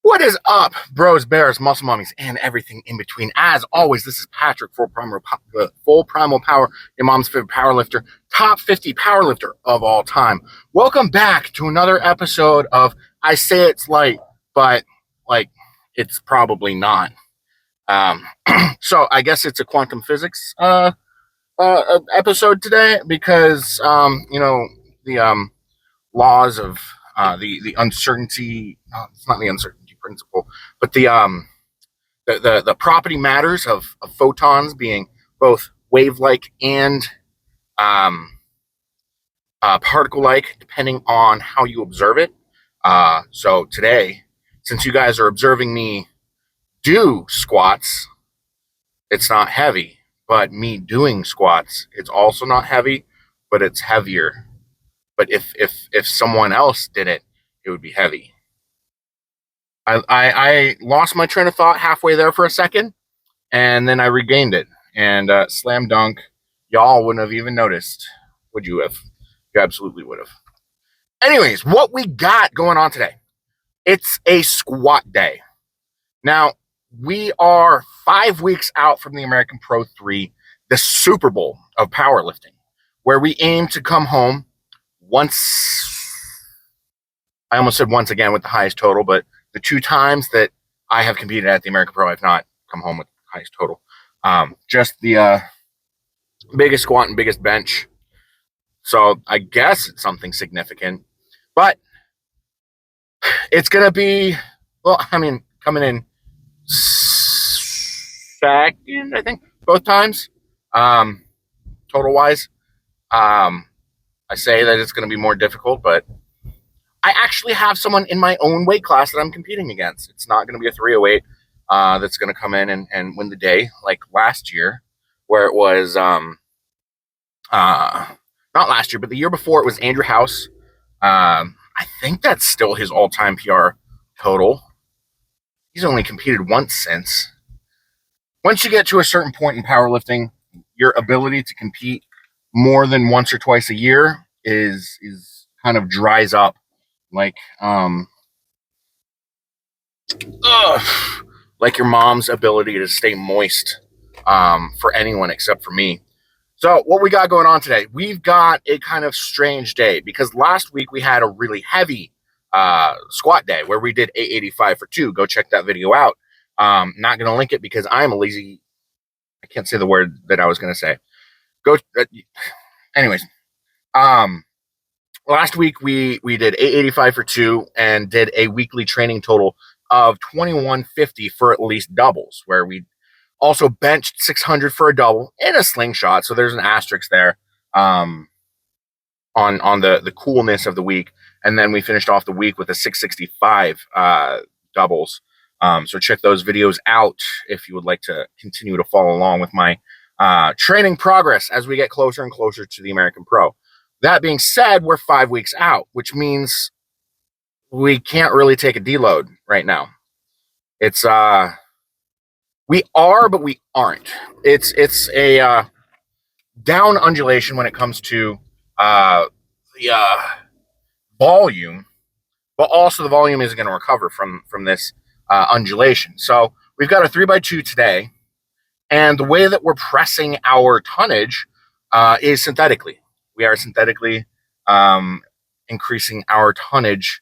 What is up, bros, bears, muscle mummies, and everything in between? As always, this is Patrick, Full Primal Power, your mom's favorite powerlifter, top 50 powerlifter of all time. Welcome back to another episode of I Say It's Light, but it's probably not. So I guess it's a quantum physics episode today because the laws of the uncertainty. It's not the uncertainty principle, but the property matters of photons being both wave-like and particle-like, depending on how you observe it. So today, since you guys are observing me do squats, it's not heavy. But me doing squats, it's also not heavy, but it's heavier. But if someone else did it, it would be heavy. I lost my train of thought halfway there for a second, and then I regained it. And slam dunk, y'all wouldn't have even noticed. Would you have? You absolutely would have. Anyways, what we got going on today? It's a squat day. Now, we are 5 weeks out from the American Pro 3, the Super Bowl of powerlifting, where we aim to come home once. I almost said once again with the highest total, but the 2 times that I have competed at the American Pro, I've not come home with the highest total. Just the biggest squat and biggest bench. So I guess it's something significant. But it's going to be, coming in second, I think, both times, total-wise. I say that it's going to be more difficult, but I actually have someone in my own weight class that I'm competing against. It's not going to be a 308 that's going to come in and win the day like last year, where it was, not last year, but the year before it was Andrew House. I think that's still his all-time PR total. He's only competed once since. Once you get to a certain point in powerlifting, your ability to compete more than once or twice a year is kind of dries up. Like your mom's ability to stay moist for anyone except for me. So what we got going on today, we've got a kind of strange day because last week we had a really heavy squat day where we did 885 for 2. Go check that video out. Not going to link it because I'm a lazy. I can't say the word that I was going to say. Anyways, last week we did 885 for 2 and did a weekly training total of 2150 for at least doubles, where we also benched 600 for a double in a slingshot. So there's an asterisk there on the coolness of the week. And then we finished off the week with a 665 doubles. So check those videos out if you would like to continue to follow along with my training progress as we get closer and closer to the American Pro. That being said, we're 5 weeks out, which means we can't really take a deload right now. It's we are, but we aren't. It's a down undulation when it comes to the volume, but also the volume isn't going to recover from this undulation. So we've got a 3x2 today, and the way that we're pressing our tonnage is synthetically. We are synthetically increasing our tonnage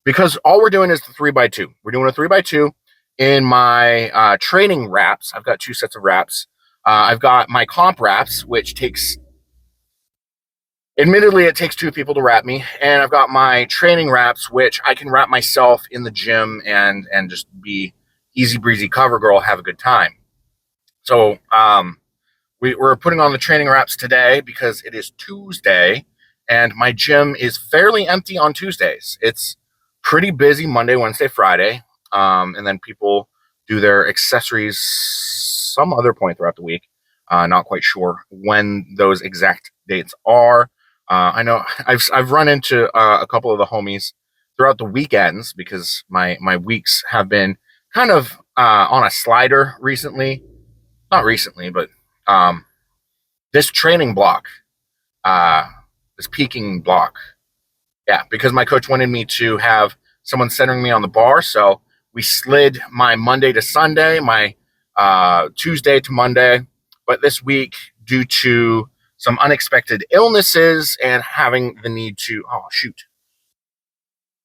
because all we're doing is the 3x2. We're doing a 3x2 in my training wraps. I've got 2 sets of wraps. I've got my comp wraps, which admittedly, it takes 2 people to wrap me. And I've got my training wraps, which I can wrap myself in the gym and just be easy breezy cover girl, have a good time. So we're putting on the training wraps today because it is Tuesday and my gym is fairly empty on Tuesdays. It's pretty busy Monday, Wednesday, Friday. And then people do their accessories some other point throughout the week. Not quite sure when those exact dates are. I know I've run into a couple of the homies throughout the weekends because my weeks have been kind of on a slider recently. Not recently, but this training block, this peaking block. Yeah, because my coach wanted me to have someone centering me on the bar. So We slid my Monday to Sunday, my Tuesday to Monday, but this week, due to some unexpected illnesses and having the need to, oh shoot,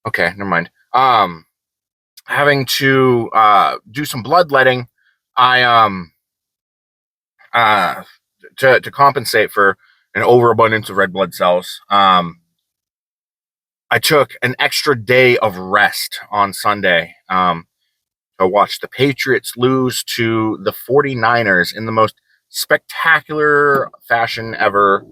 okay, never mind. Having to do some bloodletting, I to compensate for an overabundance of red blood cells. I took an extra day of rest on Sunday to watch the Patriots lose to the 49ers in the most spectacular fashion ever.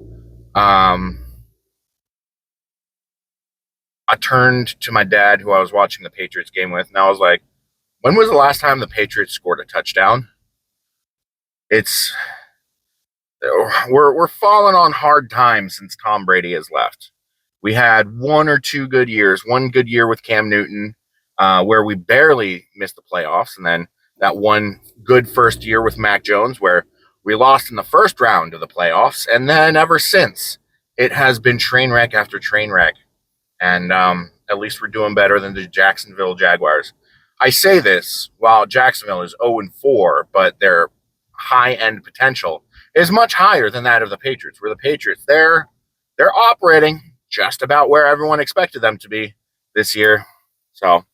I turned to my dad, who I was watching the Patriots game with, and I was like, when was the last time the Patriots scored a touchdown? It's we're falling on hard times since Tom Brady has left. We had one or two good years, one good year with Cam Newton, where we barely missed the playoffs, and then that one good first year with Mac Jones, where we lost in the first round of the playoffs, and then ever since, it has been train wreck after train wreck. And at least we're doing better than the Jacksonville Jaguars. I say this while Jacksonville is 0-4, but their high-end potential is much higher than that of the Patriots. Where the Patriots, they're operating just about where everyone expected them to be this year. So,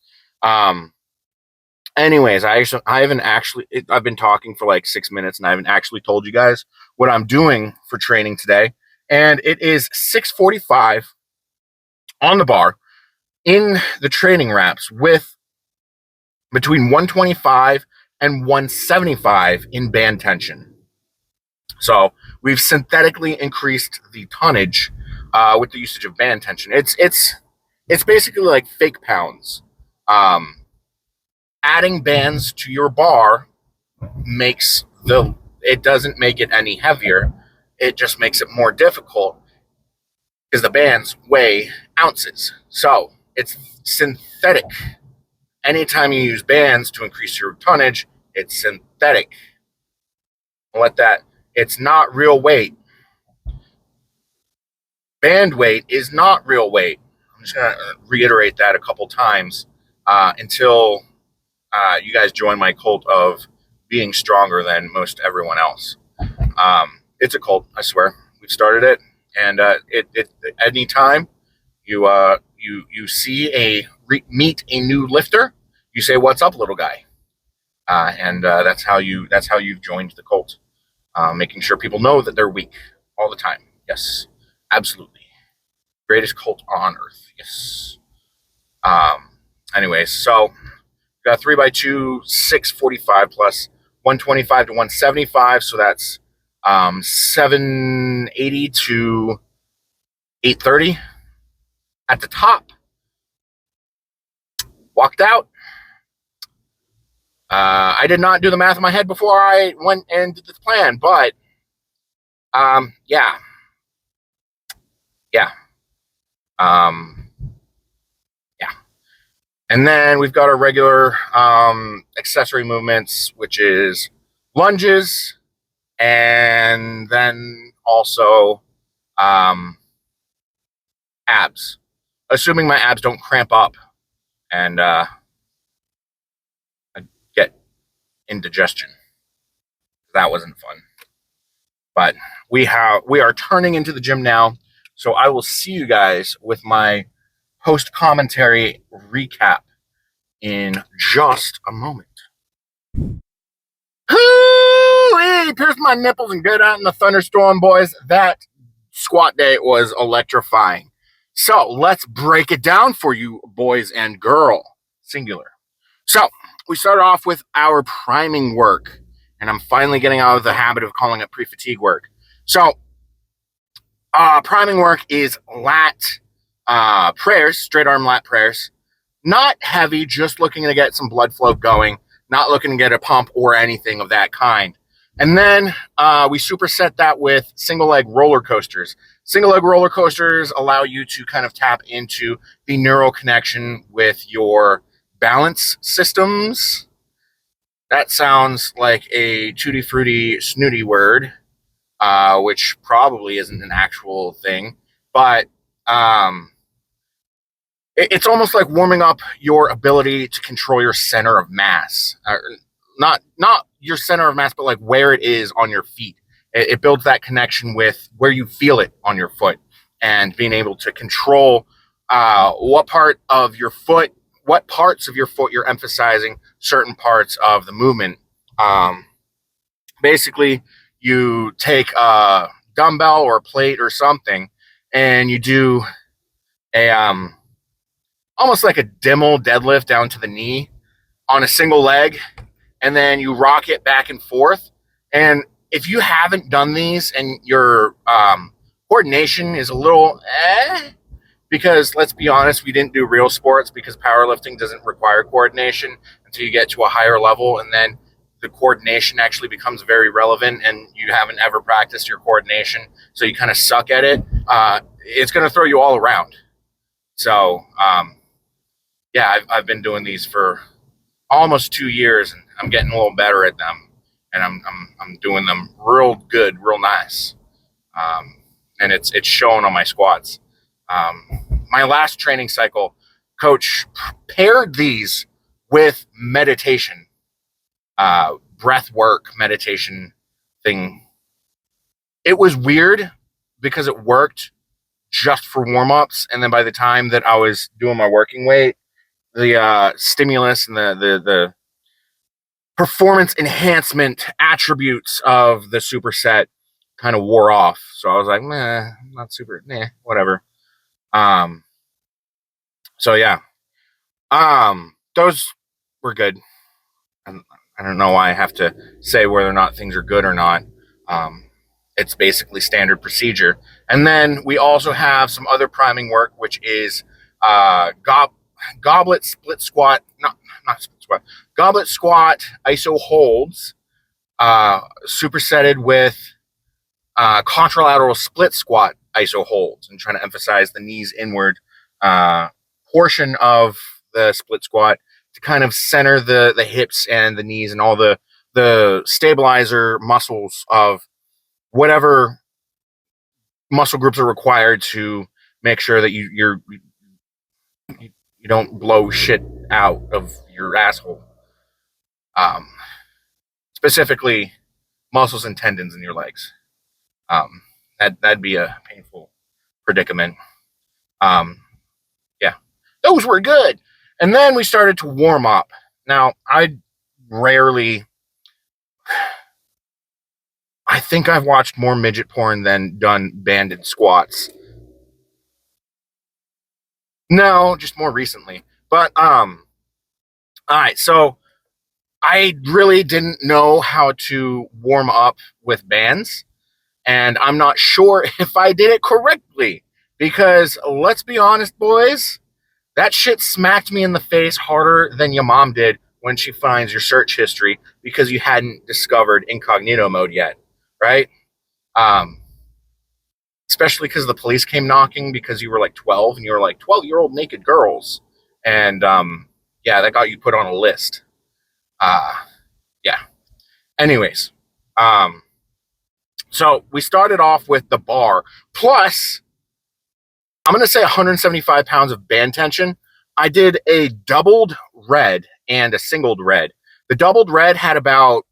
anyways, I haven't actually. I've been talking for like 6 minutes, and I haven't actually told you guys what I'm doing for training today. And it is 6:45 on the bar in the training wraps with between 125 and 175 in band tension. So we've synthetically increased the tonnage with the usage of band tension. It's basically like fake pounds. Adding bands to your bar it doesn't make it any heavier. It just makes it more difficult because the bands weigh ounces. So it's synthetic. Anytime you use bands to increase your tonnage, it's synthetic. It's not real weight. Band weight is not real weight. I'm just going to reiterate that a couple times until you guys join my cult of being stronger than most everyone else. It's a cult, I swear. We've started it, and anytime you meet a new lifter, you say, "What's up, little guy?" And that's how you've joined the cult. Making sure people know that they're weak all the time. Yes, absolutely. Greatest cult on earth. Yes. Anyways, so got 3x2, 645 plus 125 to 175. So that's 780 to 830 at the top. Walked out. I did not do the math in my head before I went and did the plan, but yeah. Yeah. And then we've got our regular accessory movements, which is lunges, and then also abs. Assuming my abs don't cramp up and I get indigestion. That wasn't fun. But we are turning into the gym now, so I will see you guys with my post commentary recap in just a moment. Hey, pierced my nipples and get out in the thunderstorm, boys. That squat day was electrifying. So let's break it down for you, boys and girl, singular. So we started off with our priming work, and I'm finally getting out of the habit of calling it pre-fatigue work. So priming work is lat prayers, straight arm lat prayers. Not heavy, just looking to get some blood flow going, not looking to get a pump or anything of that kind. And then we superset that with single leg roller coasters. Single leg roller coasters allow you to kind of tap into the neural connection with your balance systems. That sounds like a tutti frutti snooty word, which probably isn't an actual thing, but It's almost like warming up your ability to control your center of mass. Not your center of mass, but like where it is on your feet. It builds that connection with where you feel it on your foot, and being able to control what parts of your foot you're emphasizing certain parts of the movement. Um, Basically, you take a dumbbell or a plate or something, and you do a almost like a Dimmel deadlift down to the knee on a single leg, and then you rock it back and forth. And if you haven't done these and your coordination is a little because let's be honest, we didn't do real sports because powerlifting doesn't require coordination until you get to a higher level, and then the coordination actually becomes very relevant, and you haven't ever practiced your coordination, so you kind of suck at it. It's going to throw you all around. So, yeah, I've been doing these for almost 2 years, and I'm getting a little better at them, and I'm doing them real good, real nice, and it's showing on my squats. My last training cycle, coach paired these with meditation, breath work, meditation thing. It was weird because it worked just for warm ups, and then by the time that I was doing my working weight, the stimulus and the performance enhancement attributes of the superset kind of wore off. So I was like, not super, whatever. So yeah, those were good. I don't know why I have to say whether or not things are good or not. Um, it's basically standard procedure. And then we also have some other priming work, which is goblet split squat, not split squat, goblet squat iso holds, supersetted with contralateral split squat iso holds, and trying to emphasize the knees inward portion of the split squat to kind of center the hips and the knees and all the stabilizer muscles of whatever muscle groups are required to make sure that you don't blow shit out of your asshole. Specifically, muscles and tendons in your legs. That'd be a painful predicament. Yeah, those were good. And then we started to warm up. Now, I think I've watched more midget porn than done banded squats. No, just more recently. But all right, so I really didn't know how to warm up with bands, and I'm not sure if I did it correctly, because let's be honest, boys, that shit smacked me in the face harder than your mom did when she finds your search history because you hadn't discovered incognito mode yet, right? Um, Especially because the police came knocking because you were like 12 and you were like 12-year-old naked girls. And yeah, that got you put on a list. Yeah. Anyways, so we started off with the bar plus, I'm going to say 175 pounds of band tension. I did a doubled red and a singled red. The doubled red had about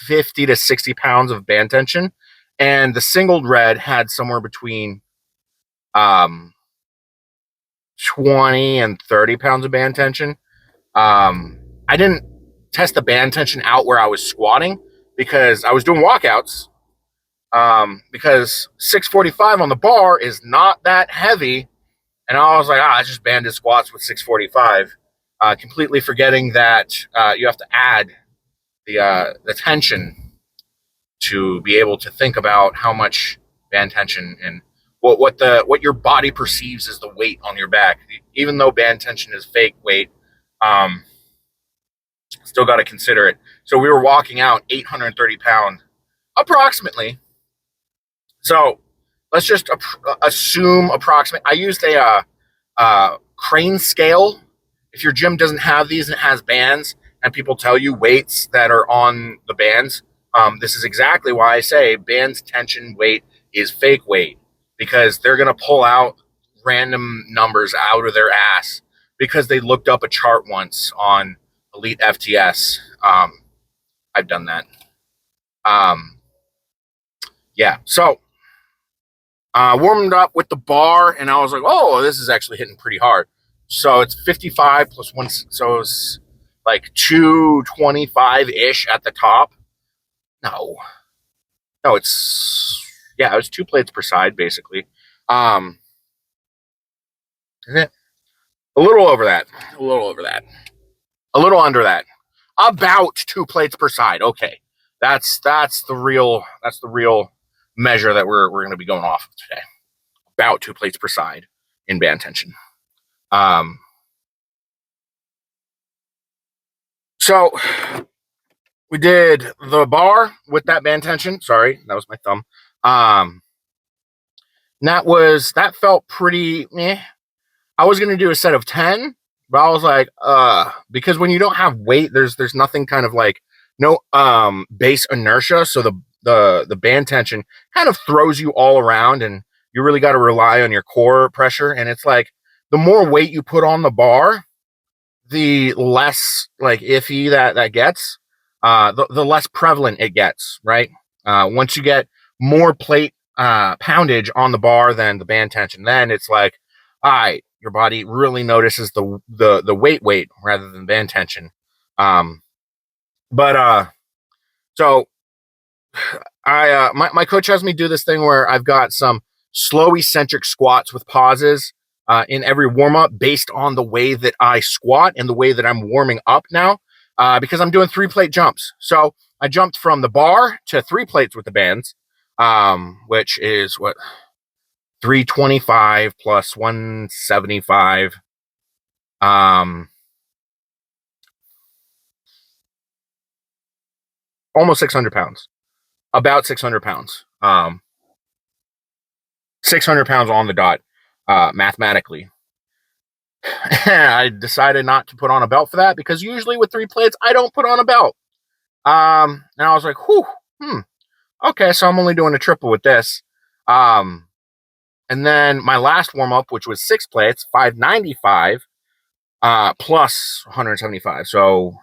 50 to 60 pounds of band tension, and the singled red had somewhere between 20 and 30 pounds of band tension. I didn't test the band tension out where I was squatting because I was doing walkouts. Because 645 on the bar is not that heavy, and I was like, I just banded squats with 645, completely forgetting that you have to add the tension to be able to think about how much band tension and what your body perceives as the weight on your back. Even though band tension is fake weight, still got to consider it. So we were walking out 830 pound approximately. So let's just assume approximate. I used a crane scale. If your gym doesn't have these and it has bands, and people tell you weights that are on the bands, this is exactly why I say bands tension weight is fake weight, because they're going to pull out random numbers out of their ass because they looked up a chart once on Elite FTS. I've done that. Yeah. So warmed up with the bar, and I was like, oh, this is actually hitting pretty hard. So it's 55 plus one, so it's like 225-ish at the top. No, it's, yeah, it was 2 plates per side, basically. A little over that, a little under that, about 2 plates per side. Okay, that's the real measure that we're going to be going off of today. About 2 plates per side in band tension. So we did the bar with that band tension. Sorry, that was my thumb. That felt pretty meh. I was gonna do a set of 10, but I was like, because when you don't have weight, there's nothing, kind of like no base inertia, so the band tension kind of throws you all around, and you really got to rely on your core pressure. And it's like the more weight you put on the bar, the less like iffy that gets, the less prevalent it gets, right? Once you get more plate poundage on the bar than the band tension, then it's like, all right, your body really notices the weight rather than band tension. So my coach has me do this thing where I've got some slow eccentric squats with pauses in every warm up based on the way that I squat and the way that I'm warming up now, because I'm doing 3 plate jumps. So I jumped from the bar to 3 plates with the bands, which is what, 325 plus 175, almost 600 pounds, about 600 pounds, 600 pounds on the dot, mathematically. I decided not to put on a belt for that, because usually with 3 plates, I don't put on a belt. And I was like, okay, so I'm only doing a triple with this. And then my last warm up, which was 6 plates, 595, plus 175. So,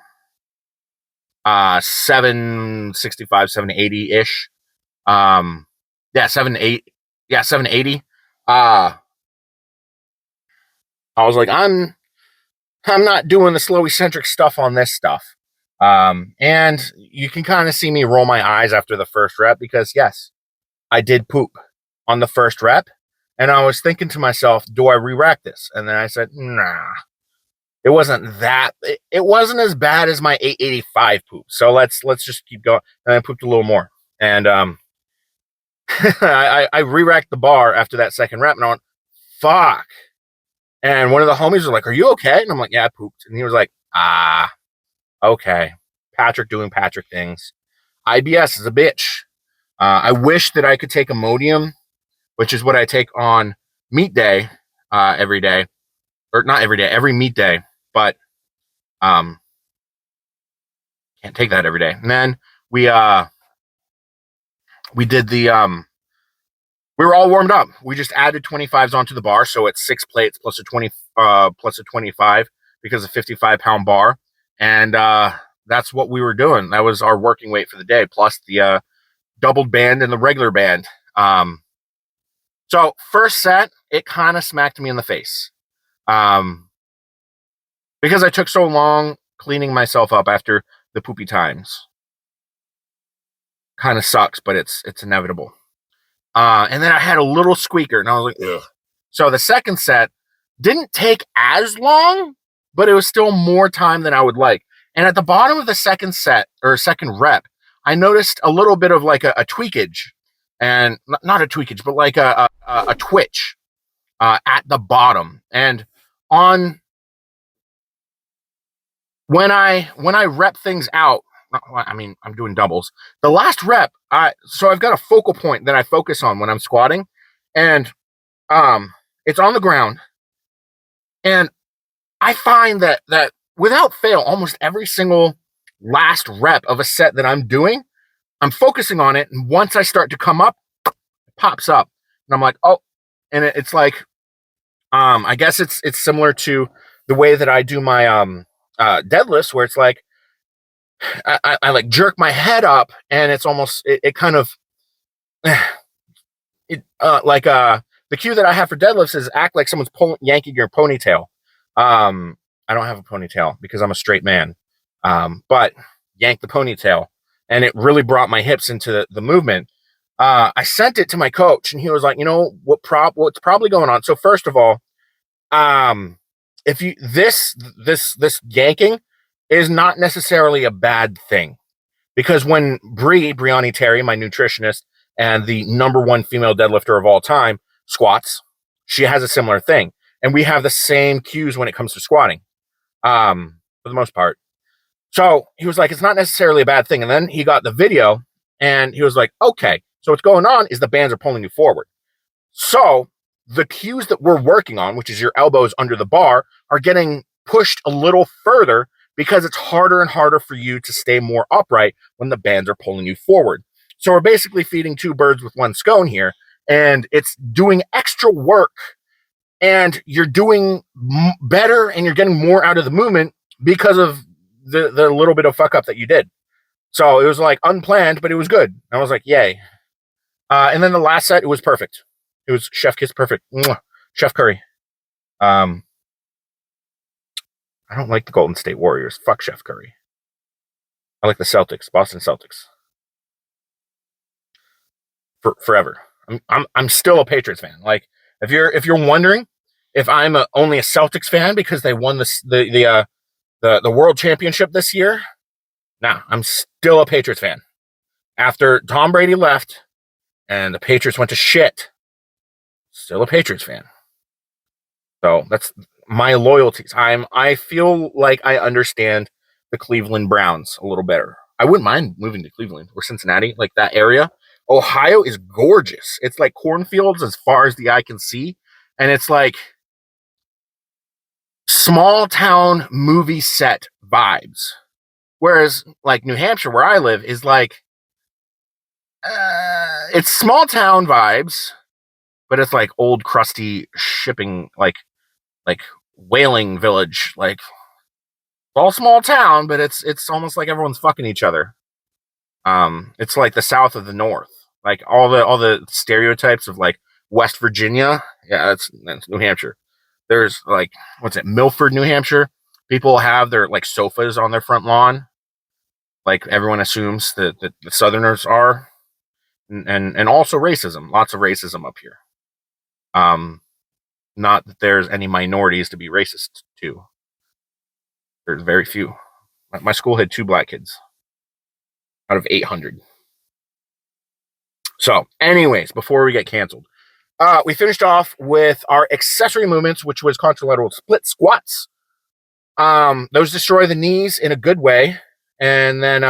765, 780 ish. Yeah, 780. I was like, I'm not doing the slow eccentric stuff on this stuff. And you can kind of see me roll my eyes after the first rep, because yes, I did poop on the first rep. And I was thinking to myself, do I re-rack this? And then I said, nah, it wasn't as bad as my 885 poop. So let's just keep going. And I pooped a little more. And I re-racked the bar after that second rep, and I went, fuck. And one of the homies was like, are you okay? And I'm like, yeah, I pooped. And he was like, okay. Patrick doing Patrick things. IBS is a bitch. I wish that I could take Imodium, which is what I take on meat day every day. Or not every day, every meat day. But can't take that every day. And then we did the we were all warmed up. We just added 25s onto the bar, so it's 6 plates plus a 25, because of 55-pound bar. And that's what we were doing. That was our working weight for the day, plus the doubled band and the regular band. So first set, it kind of smacked me in the face, because I took so long cleaning myself up after the poopy times. Kind of sucks, but it's inevitable. And then I had a little squeaker, and I was like, ugh. So the second set didn't take as long, but it was still more time than I would like. And at the bottom of the second set, or second rep, I noticed a little bit of like a tweakage, and not a tweakage, but like a twitch at the bottom. And on when I rep things out, I mean, I'm doing doubles. The last rep, so I've got a focal point that I focus on when I'm squatting, and it's on the ground. And I find that without fail, almost every single last rep of a set that I'm doing, I'm focusing on it, and once I start to come up, it pops up, and I'm like, oh, and it's like I guess it's similar to the way that I do my deadlifts, where it's like I like jerk my head up, and it's almost it kind of it like the cue that I have for deadlifts is act like someone's yanking your ponytail. I don't have a ponytail because I'm a straight man, but yank the ponytail, and it really brought my hips into the movement. I sent it to my coach, and he was like, you know what's probably going on. So first of all, if you this yanking is not necessarily a bad thing, because when Brianni Terry, my nutritionist and the number one female deadlifter of all time, squats, she has a similar thing, and we have the same cues when it comes to squatting, for the most part. So he was like, it's not necessarily a bad thing. And then he got the video, and he was like, okay, so what's going on is the bands are pulling you forward. So the cues that we're working on, which is your elbows under the bar, are getting pushed a little further because it's harder and harder for you to stay more upright when the bands are pulling you forward. So we're basically feeding two birds with one stone here, and it's doing extra work, and you're doing better, and you're getting more out of the movement because of the little bit of fuck up that you did. So it was like unplanned, but it was good. I was like, yay. And then the last set, it was perfect. It was chef kiss perfect. Mwah. Chef Curry. I don't like the Golden State Warriors. Fuck Chef Curry. I like the Celtics, Boston Celtics. Forever. I'm still a Patriots fan. Like if you're wondering if I'm only a Celtics fan because they won the World Championship this year, nah, I'm still a Patriots fan. After Tom Brady left and the Patriots went to shit, still a Patriots fan. So that's my loyalties. I feel like I understand the Cleveland Browns a little better. I wouldn't mind moving to Cleveland or Cincinnati, like that area. Ohio is gorgeous. It's like cornfields as far as the eye can see, and it's like small town movie set vibes. Whereas like New Hampshire, where I live, is like it's small town vibes, but it's like old crusty shipping, like whaling village, like all small town, but it's almost like everyone's fucking each other. It's like the South of the North, like all the stereotypes of like West Virginia. Yeah, that's New Hampshire. There's like what's it, Milford, New Hampshire. People have their like sofas on their front lawn, like everyone assumes that the Southerners are, and also racism. Lots of racism up here. Not that there's any minorities to be racist to. There's very few. My school had 2 black kids out of 800. So, anyways, before we get canceled, we finished off with our accessory movements, which was contralateral split squats. Those destroy the knees in a good way, and then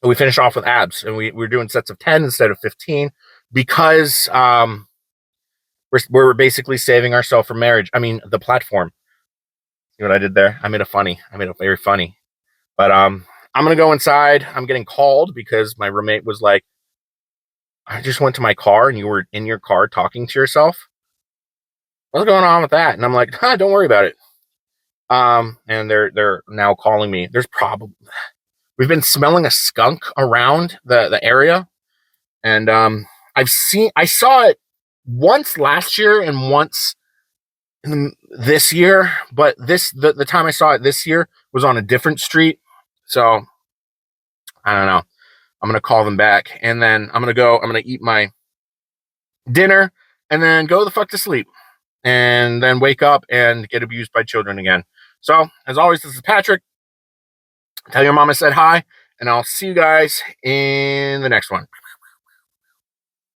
we finished off with abs, and we're doing sets of 10 instead of 15 because we're basically saving ourselves for marriage. I mean, the platform. See what I did there? I made it very funny. But I'm gonna go inside. I'm getting called because my roommate was like, I just went to my car and you were in your car talking to yourself. What's going on with that? And I'm like, don't worry about it. And they're now calling me. We've been smelling a skunk around the area, and I saw it once last year and once this year, but the time I saw it this year was on a different street. So I don't know. I'm gonna call them back, and then I'm gonna eat my dinner, and then go the fuck to sleep, and then wake up and get abused by children again. So as always, this is Patrick. Tell your mom I said hi, and I'll see you guys in the next one.